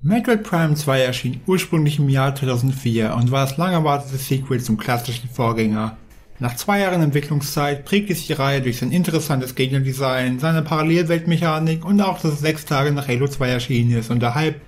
Metroid Prime 2 erschien ursprünglich im Jahr 2004 und war das lang erwartete Sequel zum klassischen Vorgänger. Nach 2 Jahren Entwicklungszeit prägte sich die Reihe durch sein interessantes Gegnerdesign, seine Parallelweltmechanik und auch, dass es 6 Tage nach Halo 2 erschienen ist und der Hype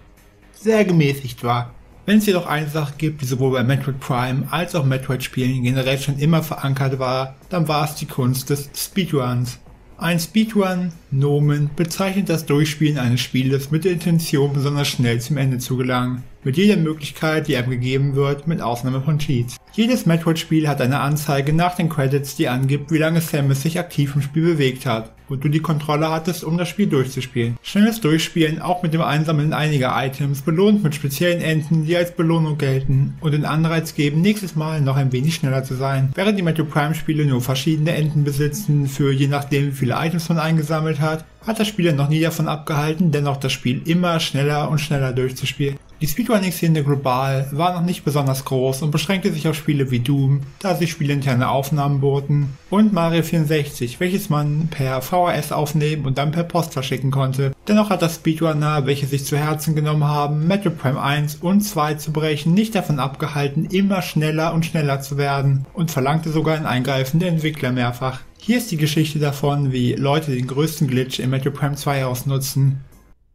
sehr gemäßigt war. Wenn es jedoch eine Sache gibt, die sowohl bei Metroid Prime als auch Metroid-Spielen generell schon immer verankert war, dann war es die Kunst des Speedruns. Ein Speedrun, Nomen, bezeichnet das Durchspielen eines Spieles mit der Intention, besonders schnell zum Ende zu gelangen, mit jeder Möglichkeit, die einem gegeben wird, mit Ausnahme von Cheats. Jedes Metroid-Spiel hat eine Anzeige nach den Credits, die angibt, wie lange Samus sich aktiv im Spiel bewegt hat, und du die Kontrolle hattest, um das Spiel durchzuspielen. Schnelles Durchspielen, auch mit dem Einsammeln einiger Items, belohnt mit speziellen Enden, die als Belohnung gelten und den Anreiz geben, nächstes Mal noch ein wenig schneller zu sein. Während die Metroid Prime Spiele nur verschiedene Enden besitzen, für je nachdem wie viele Items man eingesammelt hat das Spieler noch nie davon abgehalten, dennoch das Spiel immer schneller und schneller durchzuspielen. Die Speedrunning-Szene global war noch nicht besonders groß und beschränkte sich auf Spiele wie Doom, da sie spielinterne Aufnahmen boten, und Mario 64, welches man per VHS aufnehmen und dann per Post verschicken konnte. Dennoch hat das Speedrunner, welche sich zu Herzen genommen haben, Metroid Prime 1 und 2 zu brechen, nicht davon abgehalten, immer schneller und schneller zu werden, und verlangte sogar ein Eingreifen der Entwickler mehrfach. Hier ist die Geschichte davon, wie Leute den größten Glitch in Metroid Prime 2 ausnutzen: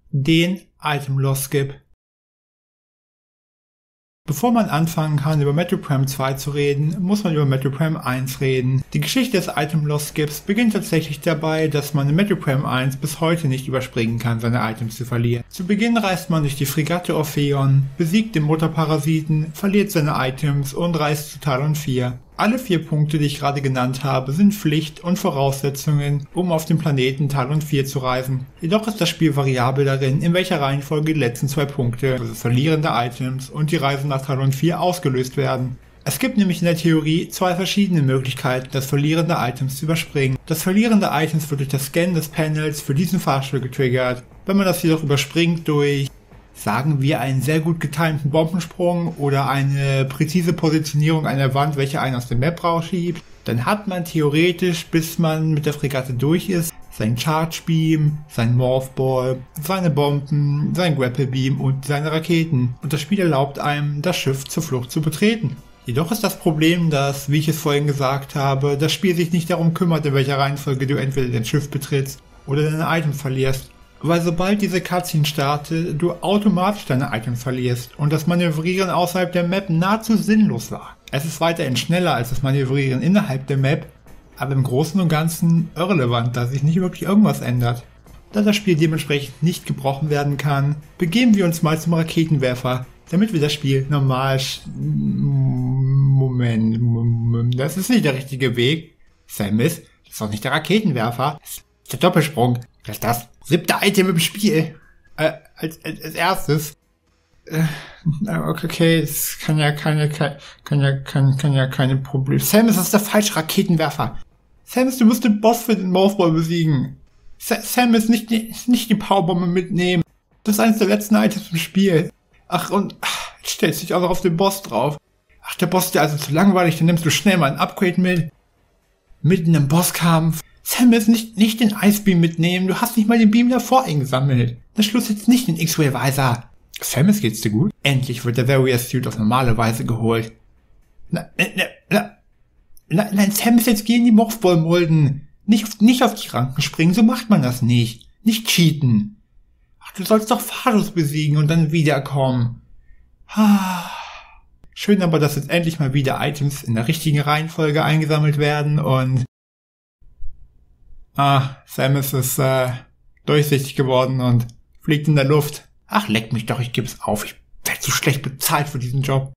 den Item Loss Skip. Bevor man anfangen kann, über Metroid Prime 2 zu reden, muss man über Metroid Prime 1 reden. Die Geschichte des Item Loss Skips beginnt tatsächlich dabei, dass man in Metroid Prime 1 bis heute nicht überspringen kann, seine Items zu verlieren. Zu Beginn reist man durch die Fregatte Orpheon, besiegt den Mutterparasiten, verliert seine Items und reist zu Talon 4. Alle 4 Punkte, die ich gerade genannt habe, sind Pflicht und Voraussetzungen, um auf den Planeten Talon 4 zu reisen. Jedoch ist das Spiel variabel darin, in welcher Reihenfolge die letzten 2 Punkte, also das Verlieren der Items und die Reise nach Talon 4, ausgelöst werden. Es gibt nämlich in der Theorie 2 verschiedene Möglichkeiten, das Verlieren der Items zu überspringen. Das Verlieren der Items wird durch das Scannen des Panels für diesen Fahrstuhl getriggert. Wenn man das jedoch überspringt durch, sagen wir, einen sehr gut getimten Bombensprung oder eine präzise Positionierung einer Wand, welche einen aus der Map rausschiebt, dann hat man theoretisch, bis man mit der Fregatte durch ist, sein Charge Beam, sein Morph Ball, seine Bomben, sein Grapple Beam und seine Raketen. Und das Spiel erlaubt einem, das Schiff zur Flucht zu betreten. Jedoch ist das Problem, dass, wie ich es vorhin gesagt habe, das Spiel sich nicht darum kümmert, in welcher Reihenfolge du entweder dein Schiff betrittst oder deine Items verlierst. Weil sobald diese Cutscene startet, du automatisch deine Items verlierst und das Manövrieren außerhalb der Map nahezu sinnlos war. Es ist weiterhin schneller als das Manövrieren innerhalb der Map, aber im Großen und Ganzen irrelevant, da sich nicht wirklich irgendwas ändert. Da das Spiel dementsprechend nicht gebrochen werden kann, begeben wir uns mal zum Raketenwerfer, damit wir das Spiel normal Moment, das ist nicht der richtige Weg. Samus, das ist doch nicht der Raketenwerfer, das ist der Doppelsprung. Das ist das 7. Item im Spiel. Als erstes. Okay, das kann ja keine Problem. Samus, das ist der falsche Raketenwerfer. Samus, du musst den Boss für den Morphball besiegen. Samus, nicht die Powerbombe mitnehmen. Das ist eines der letzten Items im Spiel. Jetzt stellst du dich auch noch auf den Boss drauf. Ach, der Boss ist ja also zu langweilig, dann nimmst du schnell mal ein Upgrade mit. Mitten im Bosskampf. Samus, nicht den Ice Beam mitnehmen, du hast nicht mal den Beam davor eingesammelt. Der Schluss jetzt nicht den X-Ray Visor. Samus, geht's dir gut? Endlich wird der Warrior Suit auf normale Weise geholt. Nein, Samus, jetzt gehen die Morphball-Mulden. Nicht auf die Ranken springen, so macht man das nicht. Nicht cheaten. Ach, du sollst doch Phastos besiegen und dann wiederkommen. Schön aber, dass jetzt endlich mal wieder Items in der richtigen Reihenfolge eingesammelt werden und Samus ist durchsichtig geworden und fliegt in der Luft. Ach, leck mich doch, ich geb's auf. Ich werde zu schlecht bezahlt für diesen Job.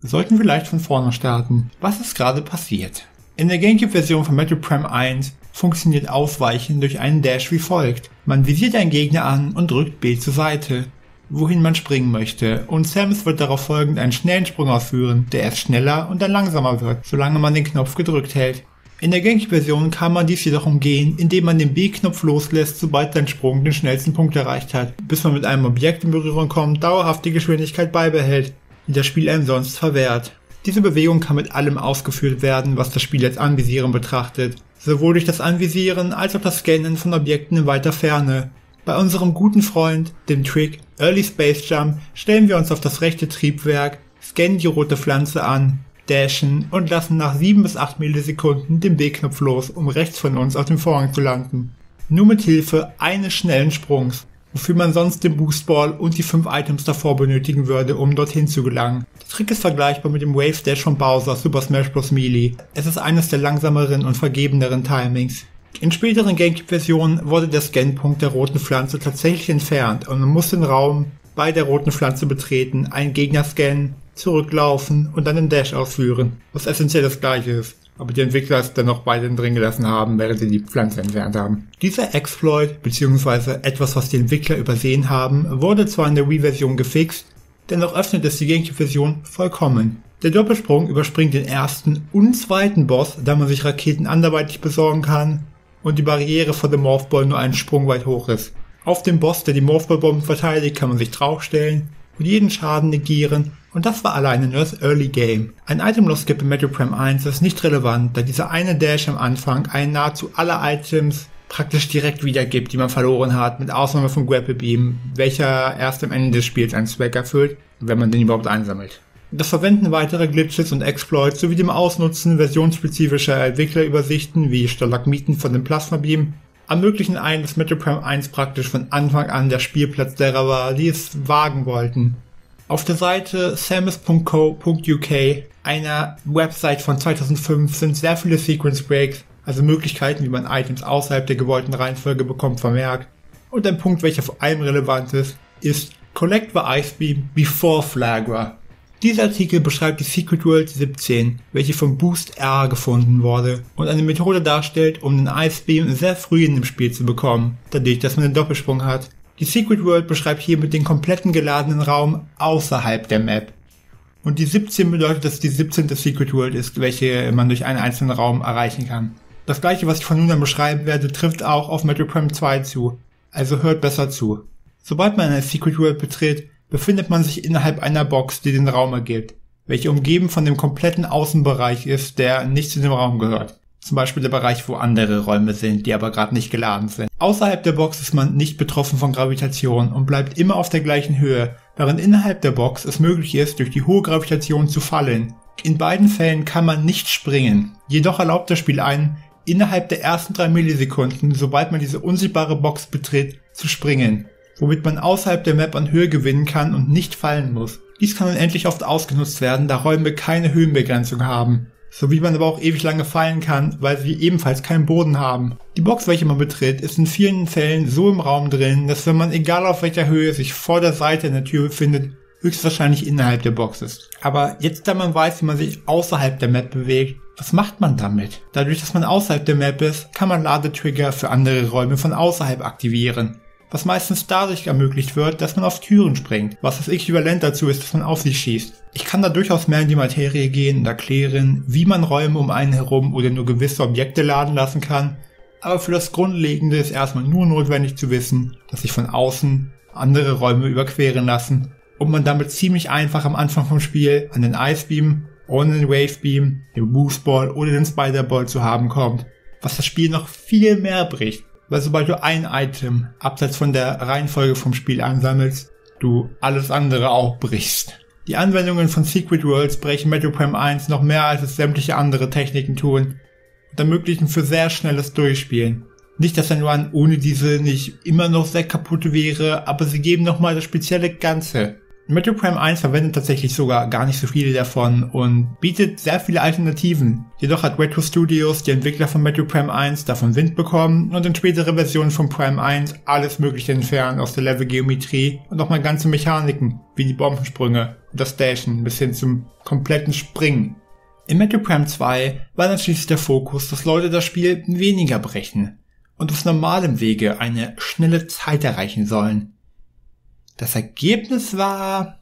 Wir sollten vielleicht von vorne starten. Was ist gerade passiert? In der Gamecube-Version von Metroid Prime 1 funktioniert Ausweichen durch einen Dash wie folgt. Man visiert einen Gegner an und drückt B zur Seite, wohin man springen möchte, und Samus wird darauf folgend einen schnellen Sprung ausführen, der erst schneller und dann langsamer wird, solange man den Knopf gedrückt hält. In der Gamecube-Version kann man dies jedoch umgehen, indem man den B-Knopf loslässt, sobald sein Sprung den schnellsten Punkt erreicht hat, bis man mit einem Objekt in Berührung kommt, dauerhaft die Geschwindigkeit beibehält, die das Spiel einem sonst verwehrt. Diese Bewegung kann mit allem ausgeführt werden, was das Spiel als Anvisieren betrachtet, sowohl durch das Anvisieren als auch das Scannen von Objekten in weiter Ferne. Bei unserem guten Freund, dem Trick Early Space Jump, stellen wir uns auf das rechte Triebwerk, scannen die rote Pflanze an, dashen und lassen nach 7 bis 8 Millisekunden den B-Knopf los, um rechts von uns auf dem Vorhang zu landen. Nur mit Hilfe eines schnellen Sprungs, wofür man sonst den Boostball und die 5 Items davor benötigen würde, um dorthin zu gelangen. Der Trick ist vergleichbar mit dem Wave Dash von Bowser aus Super Smash Bros. Melee. Es ist eines der langsameren und vergebeneren Timings. In späteren Gamecube-Versionen wurde der Scanpunkt der roten Pflanze tatsächlich entfernt und man muss den Raum bei der roten Pflanze betreten, einen Gegner scannen, zurücklaufen und dann den Dash ausführen, was essentiell das gleiche ist, aber die Entwickler es dennoch beide drin gelassen haben, während sie die Pflanze entfernt haben. Dieser Exploit, beziehungsweise etwas, was die Entwickler übersehen haben, wurde zwar in der Wii-Version gefixt, dennoch öffnet es die Gamecube-Version vollkommen. Der Doppelsprung überspringt den ersten und zweiten Boss, da man sich Raketen anderweitig besorgen kann und die Barriere vor dem Morphball nur einen Sprung weit hoch ist. Auf dem Boss, der die Morphball-Bomben verteidigt, kann man sich draufstellen und jeden Schaden negieren, und das war alleine nur das Early Game. Ein Item-Loss-Skip in Metroid Prime 1 ist nicht relevant, da dieser eine Dash am Anfang einen nahezu alle Items praktisch direkt wiedergibt, die man verloren hat, mit Ausnahme von Grapple Beam, welcher erst am Ende des Spiels einen Zweck erfüllt, wenn man den überhaupt einsammelt. Das Verwenden weiterer Glitches und Exploits sowie dem Ausnutzen versionsspezifischer Entwicklerübersichten wie Stalagmiten von dem Plasma Beam ermöglichen einen, dass Metroid Prime 1 praktisch von Anfang an der Spielplatz derer war, die es wagen wollten. Auf der Seite samus.co.uk, einer Website von 2005, sind sehr viele Sequence Breaks, also Möglichkeiten, wie man Items außerhalb der gewollten Reihenfolge bekommt, vermerkt. Und ein Punkt, welcher vor allem relevant ist Collect the Ice Beam before Flagra. Dieser Artikel beschreibt die Secret World 17, welche vom Boost R gefunden wurde und eine Methode darstellt, um den Ice Beam sehr früh in dem Spiel zu bekommen, dadurch, dass man einen Doppelsprung hat. Die Secret World beschreibt hiermit den kompletten geladenen Raum außerhalb der Map. Und die 17 bedeutet, dass die 17. Secret World ist, welche man durch einen einzelnen Raum erreichen kann. Das gleiche, was ich von nun an beschreiben werde, trifft auch auf Metroid Prime 2 zu, also hört besser zu. Sobald man eine Secret World betritt, befindet man sich innerhalb einer Box, die den Raum ergibt, welche umgeben von dem kompletten Außenbereich ist, der nicht zu dem Raum gehört. Zum Beispiel der Bereich, wo andere Räume sind, die aber gerade nicht geladen sind. Außerhalb der Box ist man nicht betroffen von Gravitation und bleibt immer auf der gleichen Höhe, während innerhalb der Box es möglich ist, durch die hohe Gravitation zu fallen. In beiden Fällen kann man nicht springen, jedoch erlaubt das Spiel einen, innerhalb der ersten 3 Millisekunden, sobald man diese unsichtbare Box betritt, zu springen, womit man außerhalb der Map an Höhe gewinnen kann und nicht fallen muss. Dies kann unendlich oft ausgenutzt werden, da Räume keine Höhenbegrenzung haben, sowie man aber auch ewig lange fallen kann, weil sie ebenfalls keinen Boden haben. Die Box, welche man betritt, ist in vielen Fällen so im Raum drin, dass wenn man egal auf welcher Höhe sich vor der Seite in der Tür befindet, höchstwahrscheinlich innerhalb der Box ist. Aber jetzt, da man weiß, wie man sich außerhalb der Map bewegt, was macht man damit? Dadurch, dass man außerhalb der Map ist, kann man Ladetrigger für andere Räume von außerhalb aktivieren, was meistens dadurch ermöglicht wird, dass man auf Türen springt, was das Äquivalent dazu ist, dass man auf sie schießt. Ich kann da durchaus mehr in die Materie gehen und erklären, wie man Räume um einen herum oder nur gewisse Objekte laden lassen kann, aber für das Grundlegende ist erstmal nur notwendig zu wissen, dass sich von außen andere Räume überqueren lassen und man damit ziemlich einfach am Anfang vom Spiel an den Ice Beam, ohne den Wave Beam, den Boost Ball oder den Spider Ball zu haben kommt, was das Spiel noch viel mehr bricht. Weil sobald du ein Item abseits von der Reihenfolge vom Spiel ansammelst, du alles andere auch brichst. Die Anwendungen von Secret Worlds brechen Metroid Prime 1 noch mehr als es sämtliche andere Techniken tun und ermöglichen für sehr schnelles Durchspielen. Nicht, dass ein Run ohne diese nicht immer noch sehr kaputt wäre, aber sie geben nochmal das spezielle Ganze. Metroid Prime 1 verwendet tatsächlich sogar gar nicht so viele davon und bietet sehr viele Alternativen. Jedoch hat Retro Studios, die Entwickler von Metroid Prime 1, davon Wind bekommen und in spätere Versionen von Prime 1 alles mögliche entfernen aus der Levelgeometrie und auch mal ganze Mechaniken, wie die Bombensprünge und das Dashen bis hin zum kompletten Springen. In Metroid Prime 2 war dann schließlich der Fokus, dass Leute das Spiel weniger brechen und auf normalem Wege eine schnelle Zeit erreichen sollen. Das Ergebnis war...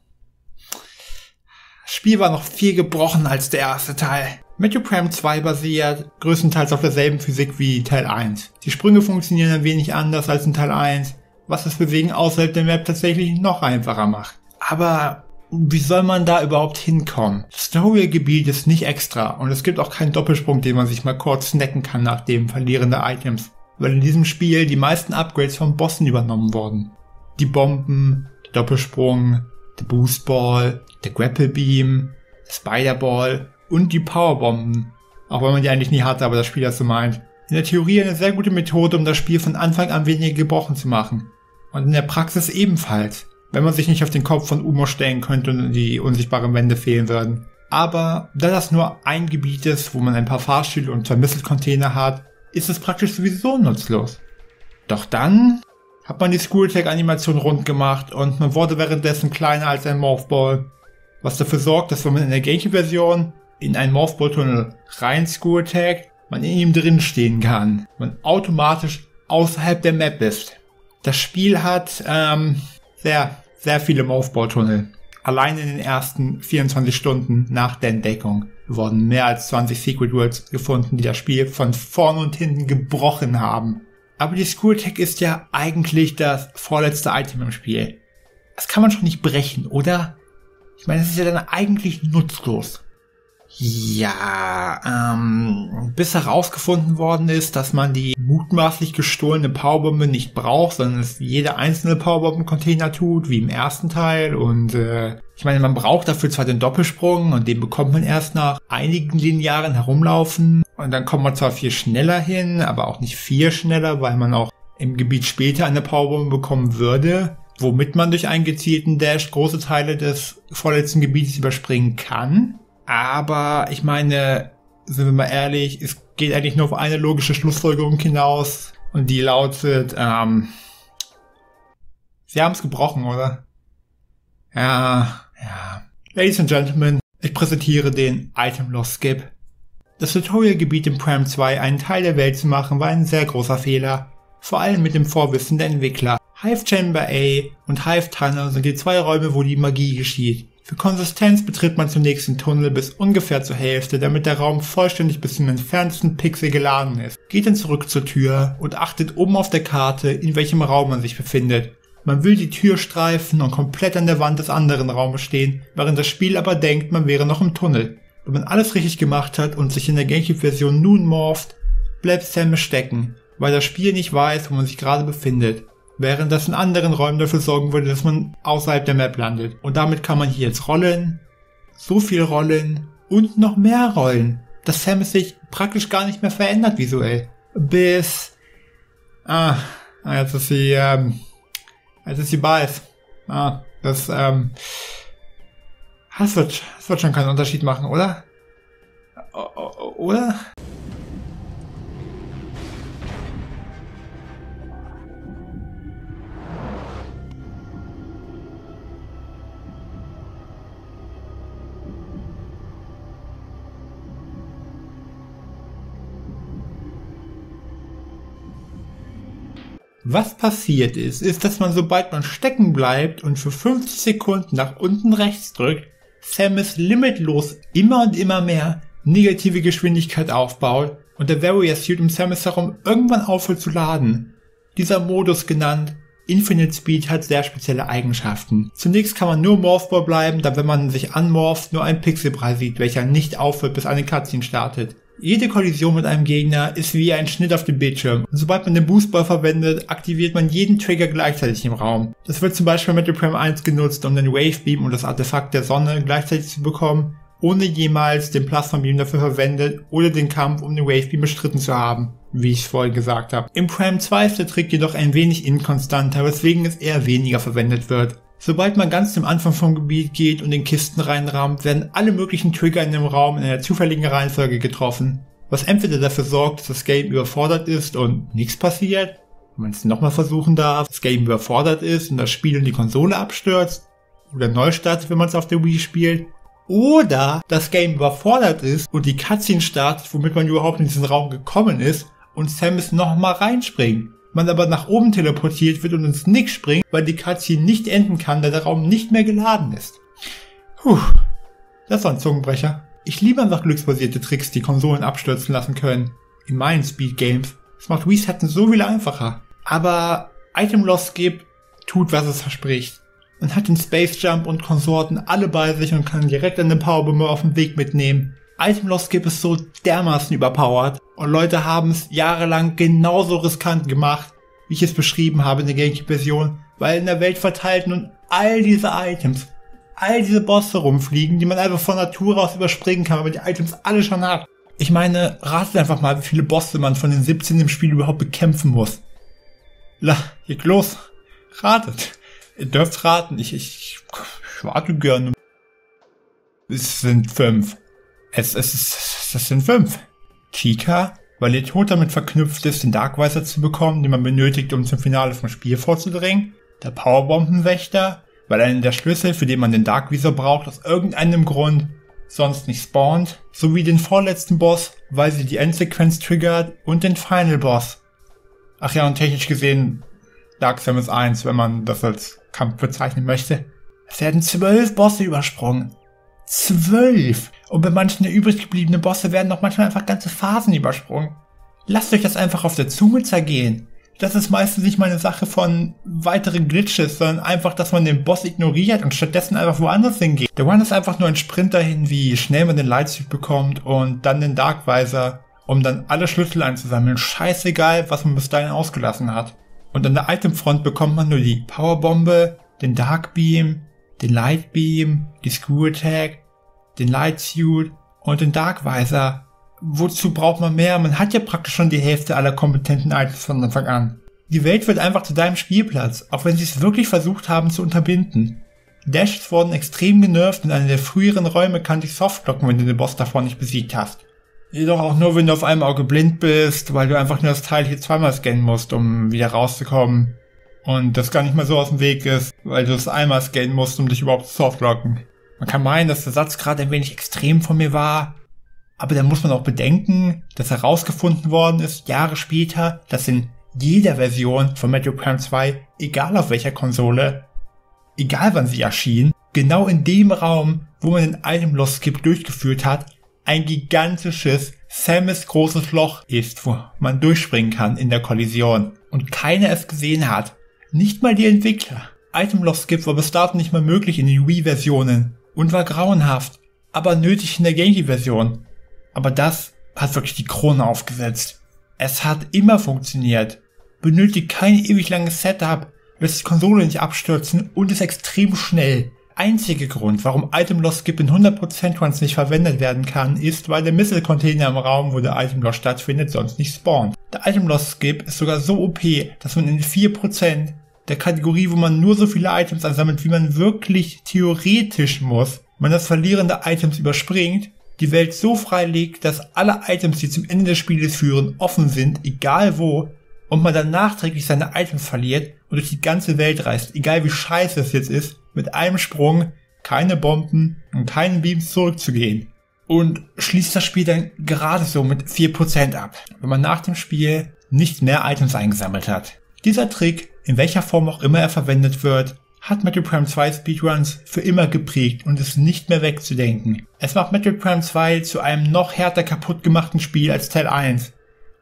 Das Spiel war noch viel gebrochen als der erste Teil. Metroid Prime 2 basiert größtenteils auf derselben Physik wie Teil 1. Die Sprünge funktionieren ein wenig anders als in Teil 1, was das Bewegen außerhalb der Map tatsächlich noch einfacher macht. Aber wie soll man da überhaupt hinkommen? Das Tutorial-Gebiet ist nicht extra und es gibt auch keinen Doppelsprung, den man sich mal kurz snacken kann nach dem Verlieren der Items. weil in diesem Spiel die meisten Upgrades von Bossen übernommen wurden. Die Bomben, der Doppelsprung, der Boostball, der Grapple Beam, der Spiderball und die Powerbomben. Auch wenn man die eigentlich nie hatte, aber das Spiel das so meint. In der Theorie eine sehr gute Methode, um das Spiel von Anfang an weniger gebrochen zu machen. Und in der Praxis ebenfalls, wenn man sich nicht auf den Kopf von Umo stellen könnte und die unsichtbaren Wände fehlen würden. Aber da das nur ein Gebiet ist, wo man ein paar Fahrstühle und 2 Missile-Container hat, ist es praktisch sowieso nutzlos. Doch dann hat man die Skulltag-Animation rund gemacht und man wurde währenddessen kleiner als ein Morphball. Was dafür sorgt, dass wenn man in der Gamecube-Version in einen Morphball-Tunnel rein Skulltag, man in ihm drin stehen kann. Man automatisch außerhalb der Map ist. Das Spiel hat sehr viele Morphball-Tunnel. Allein in den ersten 24 Stunden nach der Entdeckung wurden mehr als 20 Secret Worlds gefunden, die das Spiel von vorn und hinten gebrochen haben. Aber die Skulltag ist ja eigentlich das vorletzte Item im Spiel. Das kann man schon nicht brechen, oder? Ich meine, es ist ja dann eigentlich nutzlos. Ja, bis herausgefunden worden ist, dass man die mutmaßlich gestohlene Powerbombe nicht braucht, sondern es jeder einzelne Powerbomben-Container tut, wie im ersten Teil. Und ich meine, man braucht dafür zwar den Doppelsprung und den bekommt man erst nach einigen linearen Herumlaufen. Und dann kommt man zwar viel schneller hin, aber auch nicht viel schneller, weil man auch im Gebiet später eine Powerbombe bekommen würde, womit man durch einen gezielten Dash große Teile des vorletzten Gebietes überspringen kann. Aber ich meine, sind wir mal ehrlich, es geht eigentlich nur auf eine logische Schlussfolgerung hinaus und die lautet, sie haben es gebrochen, oder? Ja. Ladies and Gentlemen, ich präsentiere den Item Loss Skip. Das Tutorial-Gebiet in Prime 2 einen Teil der Welt zu machen, war ein sehr großer Fehler. Vor allem mit dem Vorwissen der Entwickler. Hive Chamber A und Hive Tunnel sind die 2 Räume, wo die Magie geschieht. Für Konsistenz betritt man zunächst den Tunnel bis ungefähr zur Hälfte, damit der Raum vollständig bis zum entferntesten Pixel geladen ist. Geht dann zurück zur Tür und achtet oben auf der Karte, in welchem Raum man sich befindet. Man will die Tür streifen und komplett an der Wand des anderen Raumes stehen, während das Spiel aber denkt, man wäre noch im Tunnel. Wenn man alles richtig gemacht hat und sich in der Gamecube-Version nun morpht, bleibt Samus stecken, weil das Spiel nicht weiß, wo man sich gerade befindet. Während das in anderen Räumen dafür sorgen würde, dass man außerhalb der Map landet. Und damit kann man hier jetzt rollen, so viel rollen und noch mehr rollen, dass Samus sich praktisch gar nicht mehr verändert visuell. Bis, als sie beißt. Das wird schon keinen Unterschied machen, oder? Oder? Was passiert ist, dass man, sobald man stecken bleibt und für 50 Sekunden nach unten rechts drückt, Samus limitlos immer und immer mehr negative Geschwindigkeit aufbaut und der Warrior Suit um Samus herum irgendwann aufhört zu laden. Dieser Modus, genannt Infinite Speed, hat sehr spezielle Eigenschaften. Zunächst kann man nur Morphball bleiben, da wenn man sich anmorpht, nur ein Pixelbrei sieht, welcher nicht aufhört, bis eine Cutscene startet. Jede Kollision mit einem Gegner ist wie ein Schnitt auf dem Bildschirm. Und sobald man den Boostball verwendet, aktiviert man jeden Trigger gleichzeitig im Raum. Das wird zum Beispiel mit Metroid Prime 1 genutzt, um den Wave Beam und das Artefakt der Sonne gleichzeitig zu bekommen, ohne jemals den Plasma Beam dafür verwendet oder den Kampf um den Wave Beam bestritten zu haben, wie ich vorhin gesagt habe. Im Prime 2 ist der Trick jedoch ein wenig inkonstanter, weswegen es eher weniger verwendet wird. Sobald man ganz zum Anfang vom Gebiet geht und in Kisten reinrammt, werden alle möglichen Trigger in dem Raum in einer zufälligen Reihenfolge getroffen, was entweder dafür sorgt, dass das Game überfordert ist und nichts passiert, wenn man es nochmal versuchen darf, das Game überfordert ist und das Spiel und die Konsole abstürzt, oder neu startet, wenn man es auf der Wii spielt, oder das Game überfordert ist und die Cutscene startet, womit man überhaupt in diesen Raum gekommen ist und Samus nochmal reinspringt. Man aber nach oben teleportiert wird und ins Nix springt, weil die Cutscene nicht enden kann, da der Raum nicht mehr geladen ist. Das war ein Zungenbrecher. Ich liebe einfach glücksbasierte Tricks, die Konsolen abstürzen lassen können. In meinen Speed-Games. Das macht Resetten so viel einfacher. Aber Item Loss Skip tut, was es verspricht. Man hat den Space Jump und Konsorten alle bei sich und kann direkt eine Powerbombe auf dem Weg mitnehmen. Item Loss Skip ist so dermaßen überpowered Und Leute haben es jahrelang genauso riskant gemacht, wie ich es beschrieben habe in der Gamecube-Version, weil in der Welt verteilt nun all diese Items, all diese Bosse rumfliegen, die man einfach von Natur aus überspringen kann, weil man die Items alle schon hat. Ich meine, ratet einfach mal, wie viele Bosse man von den 17 im Spiel überhaupt bekämpfen muss. Geht los. Ratet. Ihr dürft raten. Ich warte gerne. Es sind 5. Es sind 5. Chica, weil ihr Tod damit verknüpft ist, den Darkvisor zu bekommen, den man benötigt, um zum Finale vom Spiel vorzudringen. Der Powerbombenwächter, weil einer der Schlüssel, für den man den Darkvisor braucht, aus irgendeinem Grund sonst nicht spawnt. Sowie den vorletzten Boss, weil sie die Endsequenz triggert, und den Final Boss. Ach ja, und technisch gesehen Dark Samus 1, wenn man das als Kampf bezeichnen möchte. Es werden 12 Bosse übersprungen. 12! Und bei manchen der übrig gebliebenen Bosse werden noch manchmal einfach ganze Phasen übersprungen. Lasst euch das einfach auf der Zunge zergehen. Das ist meistens nicht mal eine Sache von weiteren Glitches, sondern einfach, dass man den Boss ignoriert und stattdessen einfach woanders hingeht. Der One ist einfach nur ein Sprint dahin, wie schnell man den Lightsuit bekommt und dann den Darkvisor, um dann alle Schlüssel einzusammeln. Scheißegal, was man bis dahin ausgelassen hat. Und an der Itemfront bekommt man nur die Powerbombe, den Dark Beam, den Light Beam, die Screw Attack, den Lightsuit und den Darkvisor. Wozu braucht man mehr? Man hat ja praktisch schon die Hälfte aller kompetenten Items von Anfang an. Die Welt wird einfach zu deinem Spielplatz, auch wenn sie es wirklich versucht haben zu unterbinden. Dashes wurden extrem genervt und einer der früheren Räume kann dich softlocken, wenn du den Boss davor nicht besiegt hast. Jedoch auch nur, wenn du auf einem Auge blind bist, weil du einfach nur das Teil hier zweimal scannen musst, um wieder rauszukommen. Und das gar nicht mal so aus dem Weg ist, weil du es einmal scannen musst, um dich überhaupt zu softlocken. Man kann meinen, dass der Satz gerade ein wenig extrem von mir war, aber da muss man auch bedenken, dass herausgefunden worden ist, Jahre später, dass in jeder Version von Metroid Prime 2, egal auf welcher Konsole, egal wann sie erschien, genau in dem Raum, wo man den Item Lost Skip durchgeführt hat, ein gigantisches, Samus großes Loch ist, wo man durchspringen kann in der Kollision. Und keiner es gesehen hat. Nicht mal die Entwickler. Item Lost Skip war bis dato nicht mal möglich in den Wii-Versionen und war grauenhaft, aber nötig in der GameCube-Version. Aber das hat wirklich die Krone aufgesetzt. Es hat immer funktioniert. Benötigt kein ewig langes Setup, lässt die Konsole nicht abstürzen und ist extrem schnell. Einziger Grund, warum Item Lost Skip in 100% Runs nicht verwendet werden kann, ist, weil der Missile-Container im Raum, wo der Item Lost stattfindet, sonst nicht spawnt. Der Item Lost Skip ist sogar so OP, dass man in 4% der Kategorie, wo man nur so viele Items ansammelt, wie man wirklich theoretisch muss, man das Verlieren der Items überspringt, die Welt so frei legt, dass alle Items, die zum Ende des Spieles führen, offen sind, egal wo, und man dann nachträglich seine Items verliert und durch die ganze Welt reist, egal wie scheiße es jetzt ist, mit einem Sprung, keine Bomben und keinen Beams zurückzugehen. Und schließt das Spiel dann gerade so mit 4% ab, wenn man nach dem Spiel nicht mehr Items eingesammelt hat. Dieser Trick, in welcher Form auch immer er verwendet wird, hat Metroid Prime 2 Speedruns für immer geprägt und ist nicht mehr wegzudenken. Es macht Metroid Prime 2 zu einem noch härter kaputt gemachten Spiel als Teil 1.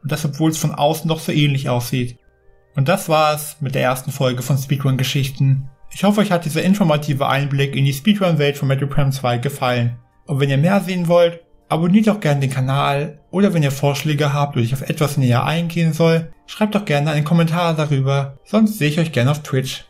Und das, obwohl es von außen noch so ähnlich aussieht. Und das war's mit der ersten Folge von Speedrun-Geschichten. Ich hoffe, euch hat dieser informative Einblick in die Speedrun-Welt von Metroid Prime 2 gefallen. Und wenn ihr mehr sehen wollt, abonniert doch gerne den Kanal, oder wenn ihr Vorschläge habt, wo ich auf etwas näher eingehen soll, schreibt doch gerne einen Kommentar darüber, sonst sehe ich euch gerne auf Twitch.